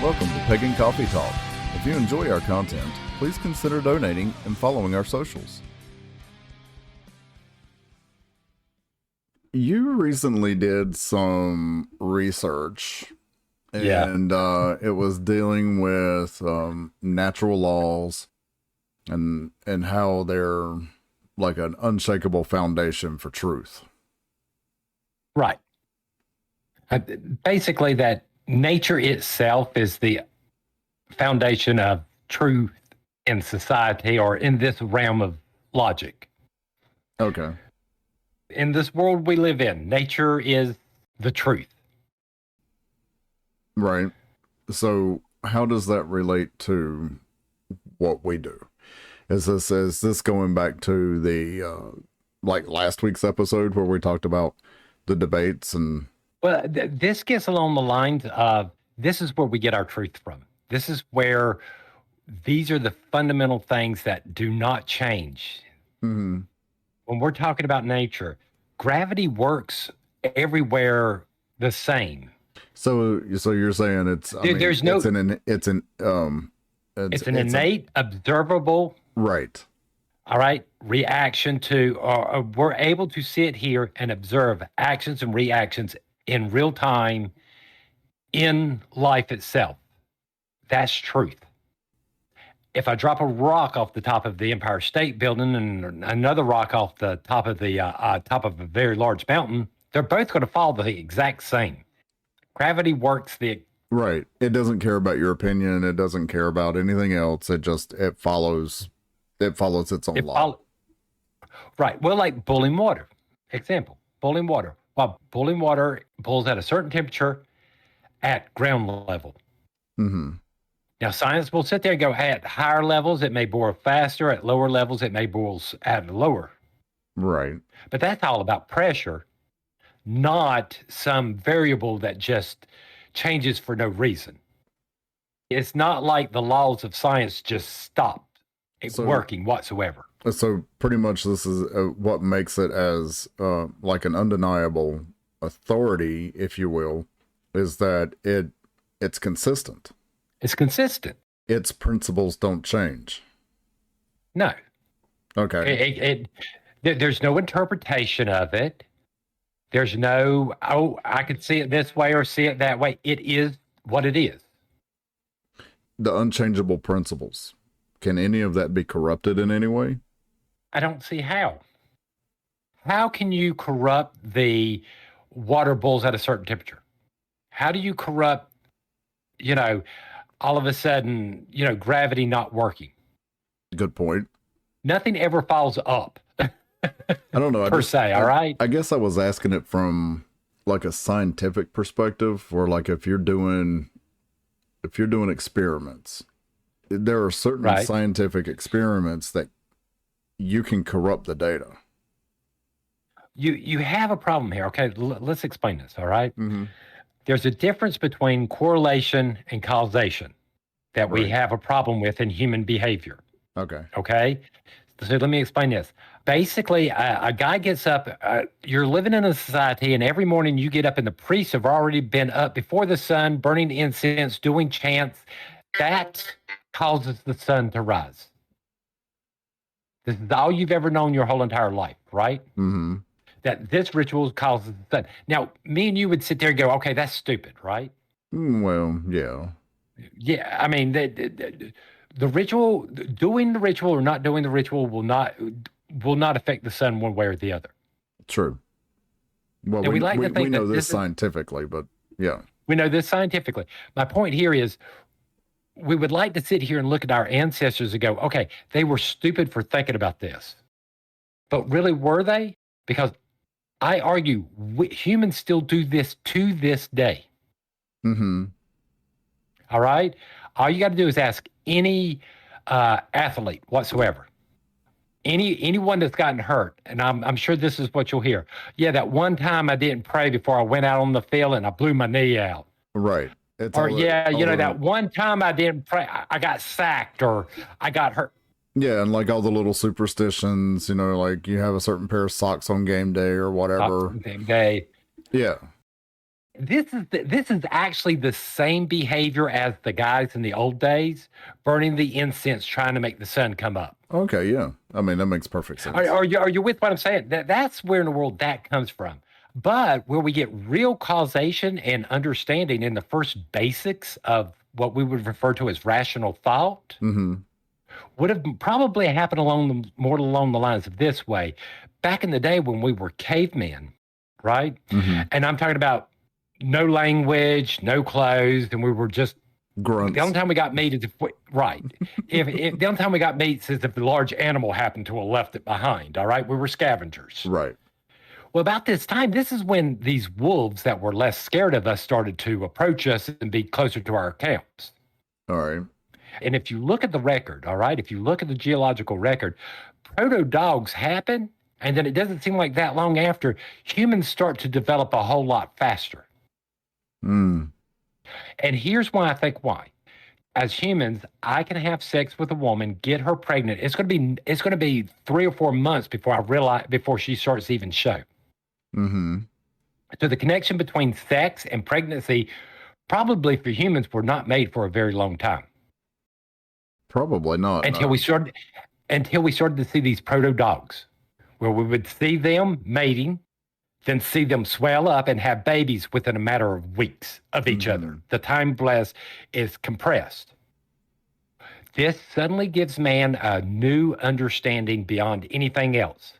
Welcome to Pagan Coffee Talk. If you enjoy our content, please consider donating and following our socials. You recently did some research, and it was dealing with natural laws and how they're like an unshakable foundation for truth. Right. Basically, that nature itself is the foundation of truth in society or in this realm of logic. Okay. In this world we live in, nature is the truth. Right. So how does that relate to what we do? Is this going back to the like last week's episode where we talked about the debates and... Well, this gets along the lines of, this is where we get our truth from. This is where these are the fundamental things that do not change. Mm-hmm. When we're talking about nature, gravity works everywhere the same. So you're saying it's it's an innate, observable, right? All right, reaction to, or we're able to sit here and observe actions and reactions in real time in life itself. That's truth. If I drop a rock off the top of the Empire State Building and another rock off the top of the top of a very large mountain, they're both going to fall the exact same. Gravity works the... Right. It doesn't care about your opinion. It doesn't care about anything else. It follows its own law. Right. Well, like boiling water. Example, boiling water. Well, boiling water boils at a certain temperature at ground level. Mm-hmm. Now, science will sit there and go, at higher levels, it may boil faster. At lower levels, it may boil at lower. Right. But that's all about pressure, not some variable that just changes for no reason. It's not like the laws of science just stopped working whatsoever. So pretty much this is what makes it as like an undeniable authority, if you will, is that it's consistent. It's consistent. Its principles don't change. No. Okay. There's no interpretation of it. There's no, I could see it this way or see it that way. It is what it is. The unchangeable principles. Can any of that be corrupted in any way? I don't see how. How can you corrupt the water boils at a certain temperature? How do you corrupt, all of a sudden, gravity not working? Good point. Nothing ever falls up. I don't know. All right? I guess I was asking it from like a scientific perspective, or like if you're doing experiments, there are certain scientific experiments that you can corrupt the data. You have a problem here. Okay, let's explain this, all right? Mm-hmm. There's a difference between correlation and causation that we have a problem with in human behavior. Okay? So let me explain this. Basically, a guy gets up, you're living in a society, and every morning you get up and the priests have already been up before the sun, burning incense, doing chants. That causes the sun to rise. This is all you've ever known your whole entire life, right? Mm-hmm. That this ritual causes the sun. Now, me and you would sit there and go, okay, that's stupid, right? Well, yeah. Yeah, I mean, the ritual, doing the ritual or not doing the ritual will not affect the sun one way or the other. True. Well, we know this scientifically, but yeah. We know this scientifically. My point here is we would like to sit here and look at our ancestors and go, okay, they were stupid for thinking about this. But really, were they? Because I argue humans still do this to this day. Mm-hmm. All right? All you got to do is ask any athlete whatsoever. Anyone that's gotten hurt, and I'm sure this is what you'll hear. Yeah, that one time I didn't pray before I went out on the field and I blew my knee out. Right. That one time I didn't pray, I got sacked or I got hurt. Yeah, and like all the little superstitions, like you have a certain pair of socks on game day or whatever. Game day. Yeah. This is actually the same behavior as the guys in the old days, burning the incense, trying to make the sun come up. Okay, yeah. I mean, that makes perfect sense. Are you with what I'm saying? That's where in the world that comes from. But where we get real causation and understanding in the first basics of what we would refer to as rational thought would have probably happened more along the lines of this way. Back in the day when we were cavemen, right? And I'm talking about no language, no clothes, and we were just grunts. The only time we got meat is if the only time we got meat is if the large animal happened to have left it behind. All right, we were scavengers. Right. Well, about this time, this is when these wolves that were less scared of us started to approach us and be closer to our accounts. All right. And if you look at the record, all right, if you look at the geological record, proto-dogs happen, and then it doesn't seem like that long after, humans start to develop a whole lot faster. And here's why I think why. As humans, I can have sex with a woman, get her pregnant. It's going to be 3 or 4 months before she starts to even show. So the connection between sex and pregnancy, probably for humans, were not made for a very long time. Probably not. Until we started to see these proto-dogs, where we would see them mating, then see them swell up and have babies within a matter of weeks of each other. The time bless is compressed. This suddenly gives man a new understanding beyond anything else.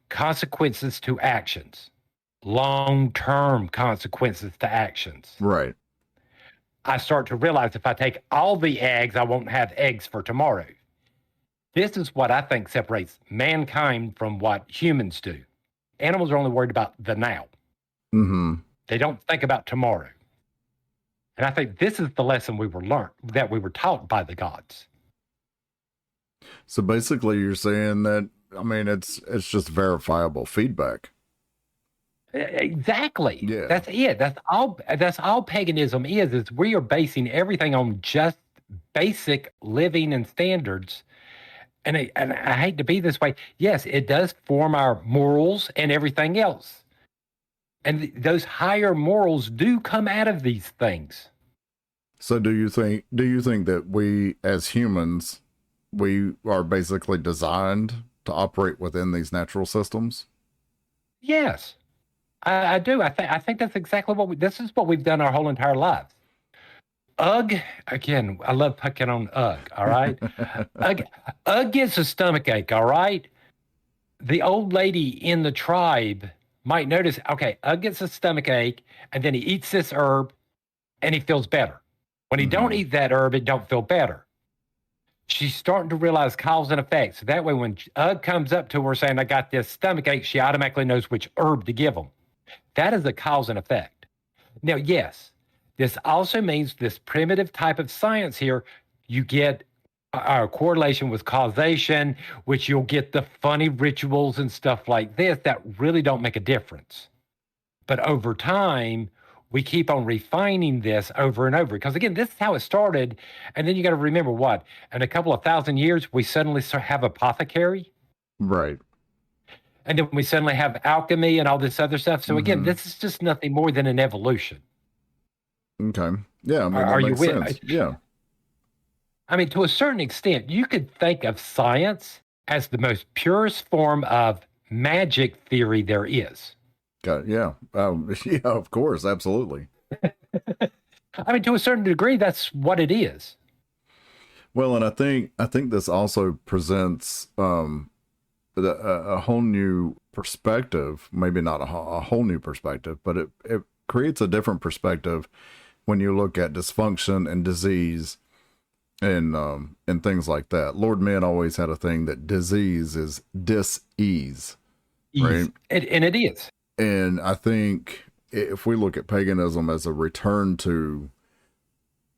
Consequences to actions. Long-term consequences to actions. Right. I start to realize if I take all the eggs, I won't have eggs for tomorrow. This is what I think separates mankind from what humans do. Animals are only worried about the now. They don't think about tomorrow. And I think this is the lesson we were taught by the gods. So basically you're saying that, I mean, it's just verifiable feedback. Exactly. Yeah. That's it. That's all paganism is we are basing everything on just basic living and standards. And I hate to be this way. Yes, it does form our morals and everything else. And those higher morals do come out of these things. So do you think that we as humans, we are basically designed to operate within these natural systems? Yes, I do. I think that's exactly this is what we've done our whole entire lives. Ugh, again, I love picking on Ugh, all right? Ugh gets a stomach ache, all right? The old lady in the tribe might notice, okay, Ugh gets a stomach ache, and then he eats this herb, and he feels better. When he don't eat that herb, it don't feel better. She's starting to realize cause and effect. So that way, when Ugh comes up to her saying, I got this stomach ache, she automatically knows which herb to give him. That is a cause and effect. Now, yes, this also means this primitive type of science here, you get a correlation with causation, which you'll get the funny rituals and stuff like this that really don't make a difference. But over time, we keep on refining this over and over. Because again, this is how it started. And then you got to remember what? In a couple of 1,000 years, we suddenly have apothecary. Right. And then we suddenly have alchemy and all this other stuff. So again, this is just nothing more than an evolution. Okay. Yeah. I mean, are you with sense. Yeah. I mean, to a certain extent, you could think of science as the most purest form of magic theory there is. Yeah. Yeah, of course. Absolutely. I mean, to a certain degree, that's what it is. Well, and I think this also presents a whole new perspective, maybe not a whole new perspective, but it creates a different perspective when you look at dysfunction and disease and things like that. Lord Men always had a thing that disease is dis-ease, right? And it is. And I think if we look at paganism as a return to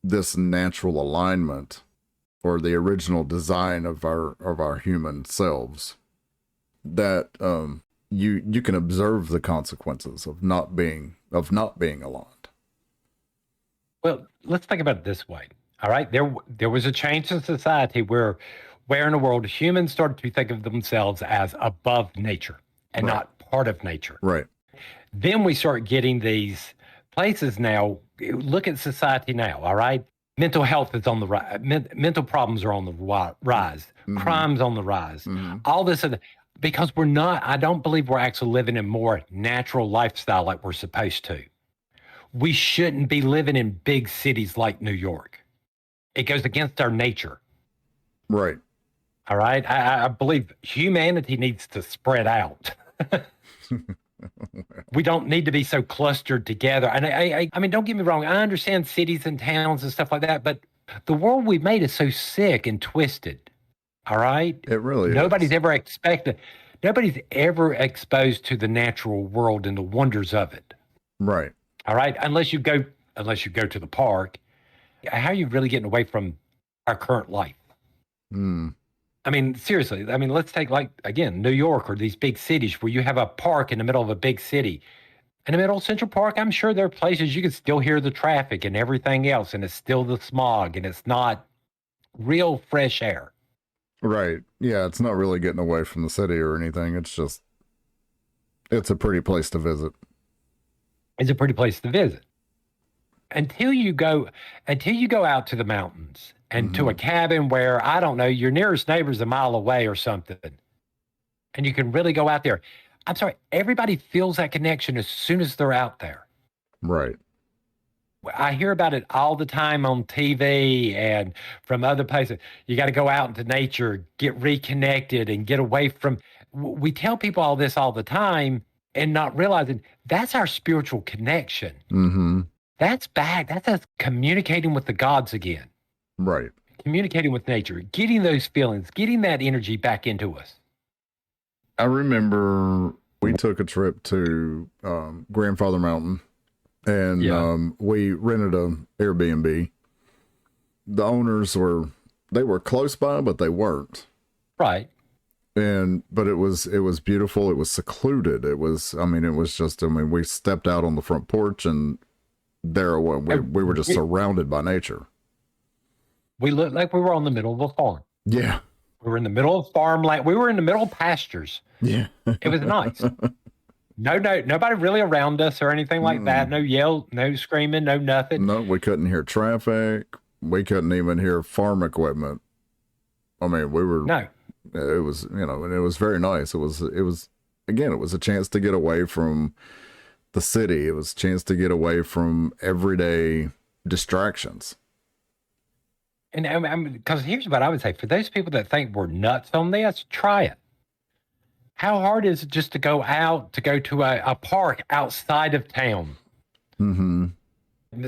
this natural alignment or the original design of our human selves, that you can observe the consequences of not being aligned. Well, let's think about it this way. All right, there was a change in society where in the world humans started to think of themselves as above nature and not part of nature. Right. Then we start getting these places now, look at society now, all right? Mental health is on the rise. Mental problems are on the rise. Mm-hmm. Crime's on the rise. Mm-hmm. All this, because I don't believe we're actually living a more natural lifestyle like we're supposed to. We shouldn't be living in big cities like New York. It goes against our nature. Right. All right. I believe humanity needs to spread out. We don't need to be so clustered together. And I mean, don't get me wrong. I understand cities and towns and stuff like that, but the world we've made is so sick and twisted. All right. It really Nobody's is. Nobody's ever exposed to the natural world and the wonders of it. Right. All right. Unless you go to the park. How are you really getting away from our current life? I mean, seriously, let's take again, New York or these big cities where you have a park in the middle of a big city. In the middle of Central Park, I'm sure there are places you can still hear the traffic and everything else, and it's still the smog, and it's not real fresh air. Right. Yeah, it's not really getting away from the city or anything. It's a pretty place to visit. It's a pretty place to visit. Until you go out to the mountains and to a cabin where, I don't know, your nearest neighbor's a mile away or something, and you can really go out there. I'm sorry, everybody feels that connection as soon as they're out there. Right. I hear about it all the time on TV and from other places. You got to go out into nature, get reconnected, and get away from. We tell people all this all the time and not realizing that's our spiritual connection. Mm-hmm. That's back. That's us communicating with the gods again. Right. Communicating with nature, getting those feelings, getting that energy back into us. I remember we took a trip to Grandfather Mountain, and we rented an Airbnb. The owners were close by, but they weren't. Right. But it was beautiful. It was secluded. We stepped out on the front porch, and there we were just surrounded by nature. We looked like we were on the middle of a farm. Yeah. We were in the middle of farmland. We were in the middle of pastures. Yeah. It was nice. Nobody really around us or anything like that. No yell, no screaming, no nothing. No, we couldn't hear traffic. We couldn't even hear farm equipment. I mean, no. It was, and it was very nice. It was a chance to get away from the city. It was a chance to get away from everyday distractions. And because here's what I would say. For those people that think we're nuts on this, try it. How hard is it just to go to a park outside of town? Mm-hmm.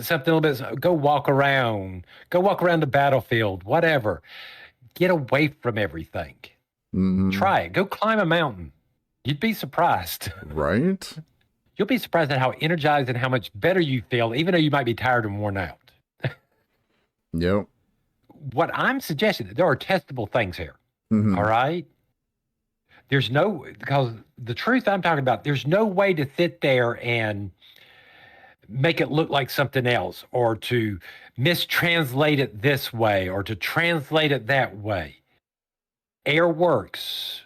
Something a little bit, go walk around the battlefield, whatever. Get away from everything. Mm-hmm. Try it. Go climb a mountain. You'd be surprised. Right? You'll be surprised at how energized and how much better you feel, even though you might be tired and worn out. Yep. What I'm suggesting, there are testable things here. Mm-hmm. All right? Because the truth I'm talking about, there's no way to sit there and make it look like something else, or to mistranslate it this way, or to translate it that way. Air works.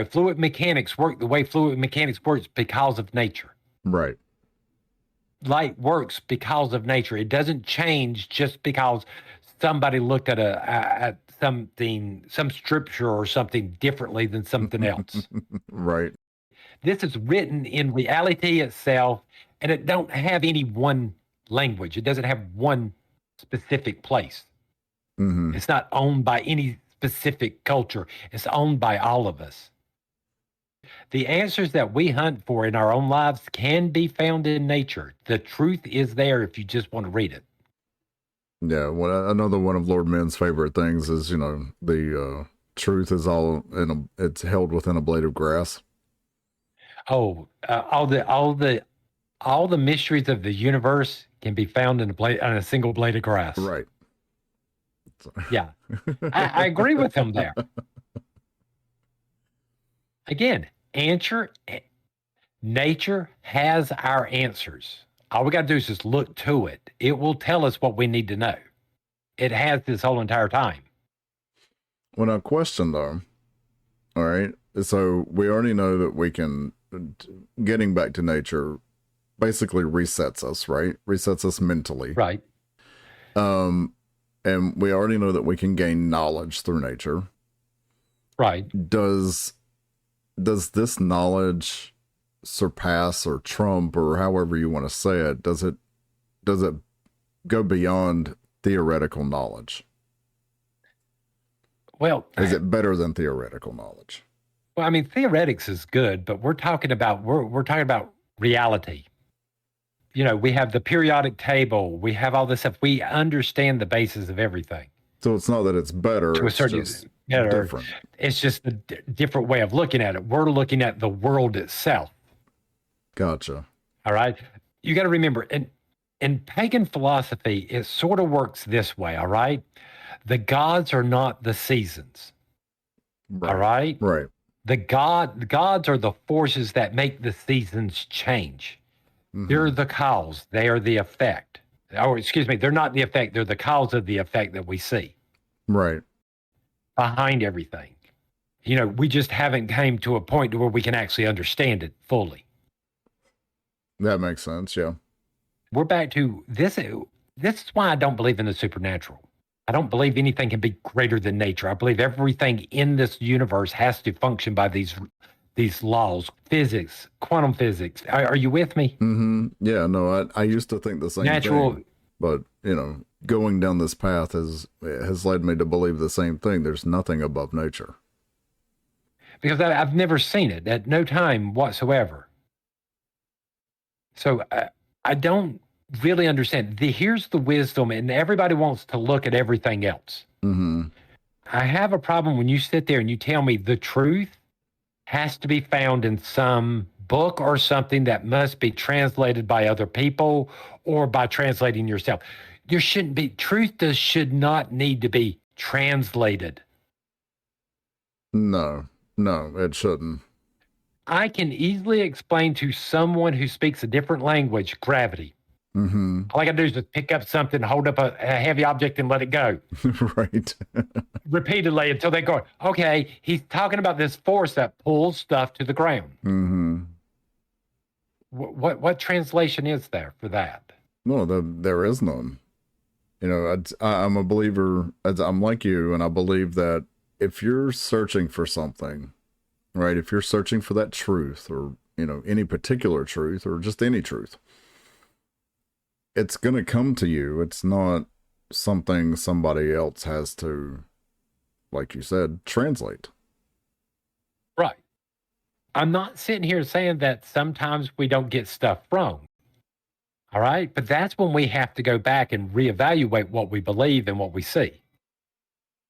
Fluid mechanics work the way fluid mechanics works because of nature. Right. Light works because of nature. It doesn't change just because somebody looked at something, some scripture or something differently than something else. Right. This is written in reality itself, and it don't have any one language. It doesn't have one specific place. Mm-hmm. It's not owned by any specific culture. It's owned by all of us. The answers that we hunt for in our own lives can be found in nature. The truth is there if you just want to read it. Yeah, well, another one of Lord Men's favorite things is, the truth is it's held within a blade of grass. Oh, all the mysteries of the universe can be found in a single blade of grass. Right. Yeah, I agree with him there. Again, nature has our answers. All we got to do is just look to it. It will tell us what we need to know. It has this whole entire time. Well, now, question though. All right. So we already know that we can, getting back to nature, basically resets us, right? Resets us mentally. Right. And we already know that we can gain knowledge through nature. Right. Does this knowledge surpass or trump, or however you want to say it, does it go beyond theoretical knowledge? Well, is it better than theoretical knowledge? Well, I mean, theoretics is good, but we're talking about reality. You know, we have the periodic table, we have all this stuff. We understand the basis of everything. So it's not that it's better, to a certain it's just different. It's just a different way of looking at it. We're looking at the world itself. Gotcha. All right. You got to remember, in pagan philosophy, it sort of works this way. All right. The gods are not the seasons. Right. All right. Right. The gods are the forces that make the seasons change. Mm-hmm. They're the cause. They are the effect. Or excuse me, they're not the effect. They're the cause of the effect that we see. Right. Behind everything. You know, we just haven't came to a point to where we can actually understand it fully. That makes sense, yeah. We're back to this. This is why I don't believe in the supernatural. I don't believe anything can be greater than nature. I believe everything in this universe has to function by these laws, physics, quantum physics. Are you with me? Mm-hmm. Yeah, no, I used to think the same thing. But, you know, going down this path has led me to believe the same thing. There's nothing above nature. Because I've never seen it at no time whatsoever. So I don't really understand. Here's the wisdom, and everybody wants to look at everything else. Mm-hmm. I have a problem when you sit there and you tell me the truth has to be found in some book or something that must be translated by other people or by translating yourself. There shouldn't be. Truth should not need to be translated. No, it shouldn't. I can easily explain to someone who speaks a different language gravity. Mm-hmm. All I got to do is just pick up something, hold up a heavy object, and let it go. Right. Repeatedly until they go, okay, he's talking about this force that pulls stuff to the ground. Mm-hmm. What translation is there for that? No, there is none. You know, I'm a believer, I'm like you, and I believe that if you're searching for something, right, if you're searching for that truth or, you know, any particular truth or just any truth, it's going to come to you. It's not something somebody else has to, like you said, translate. Right. I'm not sitting here saying that sometimes we don't get stuff wrong. All right. But that's when we have to go back and reevaluate what we believe and what we see.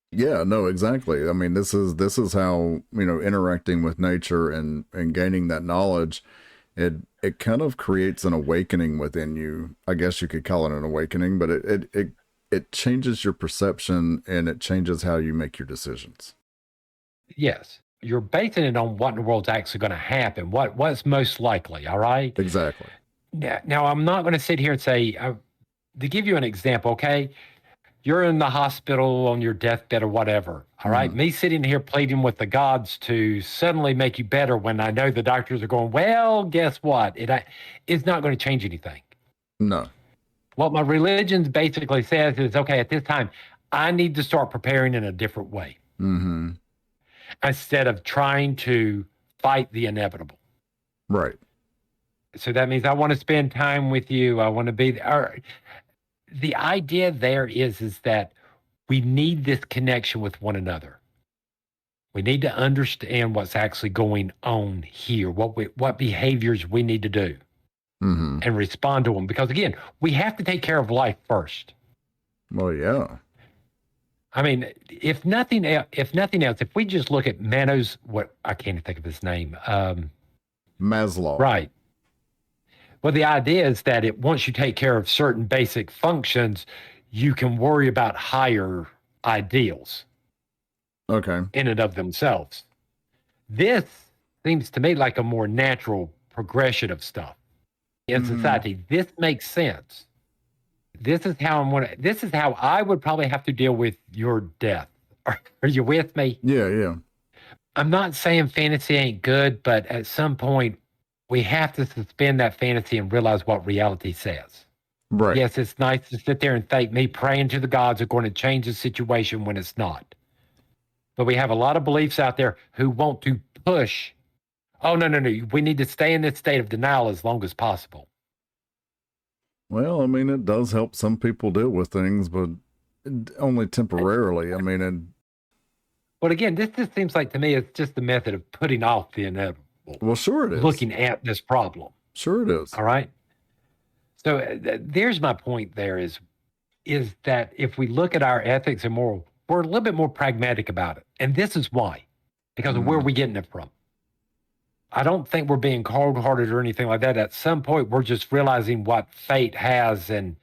Yeah, no, exactly. I mean, this is how, you know, interacting with nature and gaining that knowledge, it kind of creates an awakening within you. I guess you could call it an awakening, but it changes your perception and it changes how you make your decisions. Yes. You're basing it on what in the world's actually going to happen, what's most likely, all right? Exactly. Now, I'm not going to sit here and say, to give you an example, okay? You're in the hospital on your deathbed or whatever, all right? Me sitting here pleading with the gods to suddenly make you better when I know the doctors are going, well, guess what? It's not going to change anything. No. What my religion basically says is, okay, at this time, I need to start preparing in a different way. Mm-hmm. Instead of trying to fight the inevitable. Right. So that means I want to spend time with you. I want to be there. The idea there is that we need this connection with one another. We need to understand what's actually going on here, what behaviors we need to do, and respond to them. Because again, we have to take care of life first. Well, yeah. I mean, if nothing else, if we just look at Manos, I can't think of his name. Maslow. Right. Well, the idea is that once you take care of certain basic functions, you can worry about higher ideals. Okay. In and of themselves. This seems to me like a more natural progression of stuff in society. This makes sense. This is how I would probably have to deal with your death. Are you with me? Yeah, yeah. I'm not saying fantasy ain't good, but at some point, we have to suspend that fantasy and realize what reality says. Right. Yes, it's nice to sit there and think me praying to the gods are going to change the situation when it's not. But we have a lot of beliefs out there who want to push, oh, no. We need to stay in this state of denial as long as possible. Well, I mean, it does help some people deal with things, but only temporarily. I mean, but again, this just seems like to me it's just the method of putting off the inevitable. Well, sure it is. Looking at this problem. Sure it is. All right. So there's my point there is that if we look at our ethics and moral, we're a little bit more pragmatic about it. And this is why, because of where we're getting it from. I don't think we're being cold-hearted or anything like that. At some point, we're just realizing what fate has, and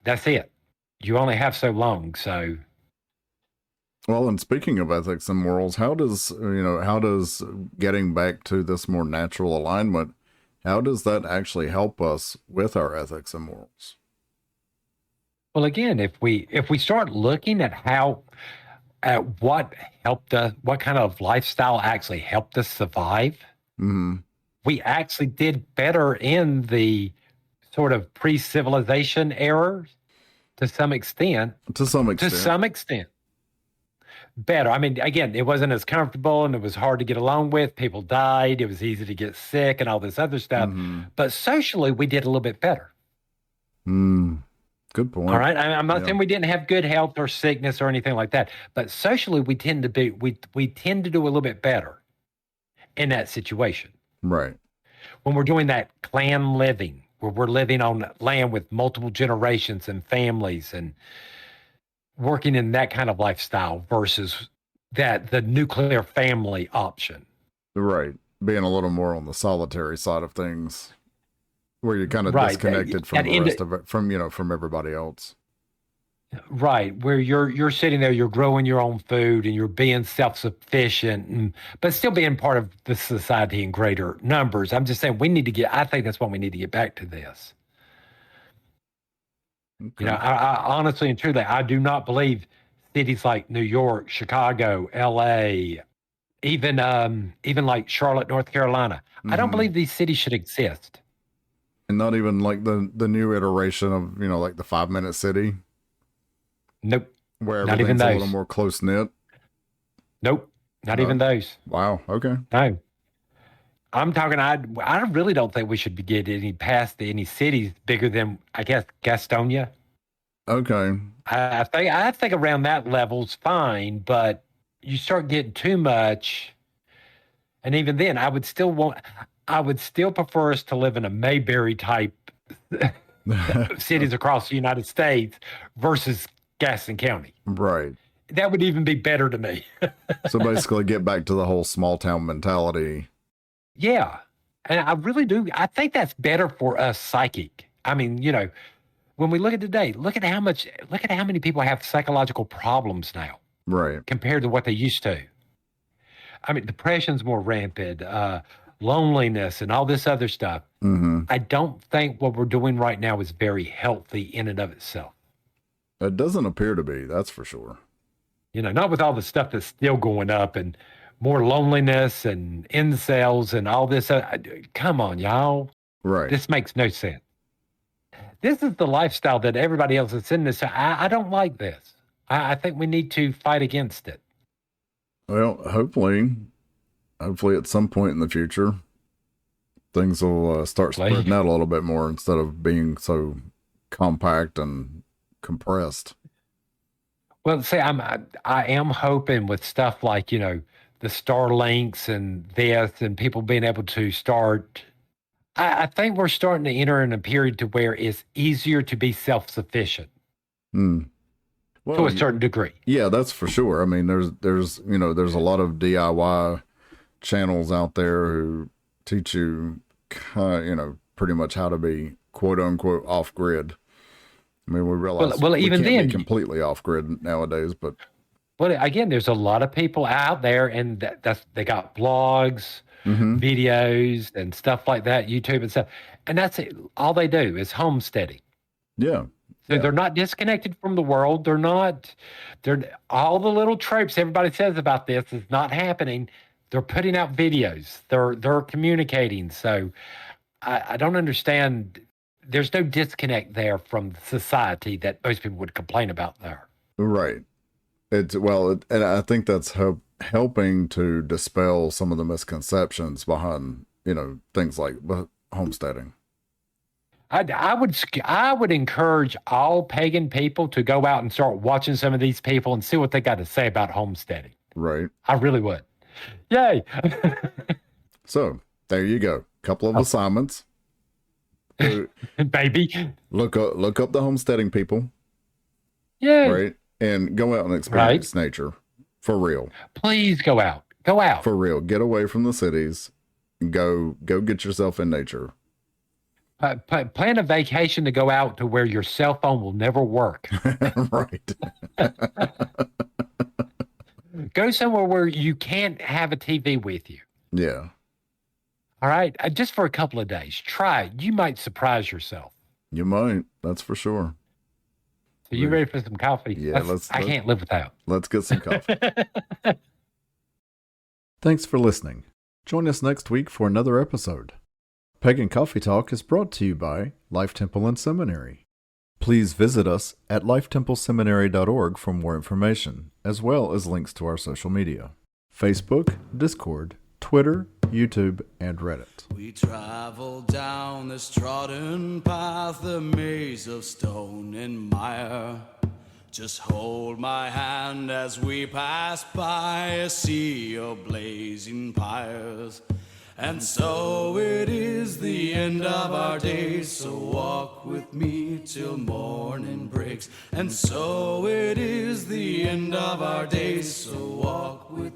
that's it. You only have so long, so. Well, and speaking of ethics and morals, how does getting back to this more natural alignment, how does that actually help us with our ethics and morals? Well, again, if we start looking at what helped us, what kind of lifestyle actually helped us survive, we actually did better in the sort of pre-civilization era to some extent. Better. I mean, again, it wasn't as comfortable and it was hard to get along with. People died. It was easy to get sick and all this other stuff. But socially, we did a little bit better. Good point. All right. I'm not saying we didn't have good health or sickness or anything like that, but socially, we tend to do a little bit better in that situation. Right. When we're doing that clan living, where we're living on land with multiple generations and families and working in that kind of lifestyle versus the nuclear family option. Right. Being a little more on the solitary side of things, where you're kind of disconnected from the rest of it, from everybody else. Right. Where you're sitting there, you're growing your own food and you're being self-sufficient, but still being part of the society in greater numbers. I'm just saying I think that's what we need to get back to this. Okay. I honestly and truly, I do not believe cities like New York, Chicago, LA, even like Charlotte, North Carolina. I don't believe these cities should exist. And not even like the new iteration of, like the 5-minute city. Nope. Where everything's a little more close knit. Nope. Not even those. Wow. Okay. No. I'm talking, I really don't think we should be getting past any cities bigger than, I guess, Gastonia. Okay. I think around that level's fine, but you start getting too much. And even then, I would still prefer us to live in a Mayberry type cities across the United States versus Gaston County. Right. That would even be better to me. So basically get back to the whole small town mentality. Yeah. And I really do. I think that's better for us psychic. I mean, when we look at today, look at how many people have psychological problems now. Right. Compared to what they used to. I mean, depression's more rampant, loneliness and all this other stuff. I don't think what we're doing right now is very healthy in and of itself. It doesn't appear to be, that's for sure. Not with all the stuff that's still going up and more loneliness and incels and all this. Come on, y'all. Right. This makes no sense. This is the lifestyle that everybody else is in this. I don't like this. I think we need to fight against it. Well, hopefully at some point in the future, things will start spreading out a little bit more instead of being so compact and compressed. Well, see, I am hoping with stuff like, the Starlinks and this and people being able to start, I think we're starting to enter in a period to where it's easier to be self-sufficient. Well, to a certain degree. Yeah, that's for sure. I mean, there's a lot of DIY channels out there who teach you, pretty much how to be quote unquote off grid. I mean, we realize we can't be completely off grid nowadays, but. Well, again, there's a lot of people out there, and they got blogs, videos, and stuff like that, YouTube and stuff, and that's it. All they do is homesteading. Yeah. So they're not disconnected from the world. They're all the little tropes everybody says about this is not happening. They're putting out videos. They're communicating. So I don't understand. There's no disconnect there from society that most people would complain about there. Right. And I think that's helping to dispel some of the misconceptions behind, things like homesteading. I would encourage all pagan people to go out and start watching some of these people and see what they got to say about homesteading. Right. I really would. Yay. So there you go. Couple of assignments. Baby. Look up the homesteading people. Yeah. Right. And go out and experience nature for real. Please go out. Go out. For real. Get away from the cities. Go get yourself in nature. Plan a vacation to go out to where your cell phone will never work. Right. Go somewhere where you can't have a TV with you. Yeah. All right. Just for a couple of days. Try it. You might surprise yourself. You might. That's for sure. So you ready for some coffee? Yeah. I can't live without. Let's get some coffee. Thanks for listening. Join us next week for another episode. Pagan Coffee Talk is brought to you by Life Temple and Seminary. Please visit us at lifetempleseminary.org for more information, as well as links to our social media: Facebook, Discord, Twitter, YouTube, and Reddit. We travel down this trodden path, a maze of stone and mire. Just hold my hand as we pass by a sea of blazing pyres. And so it is the end of our days, so walk with me till morning breaks. And so it is the end of our days, so walk with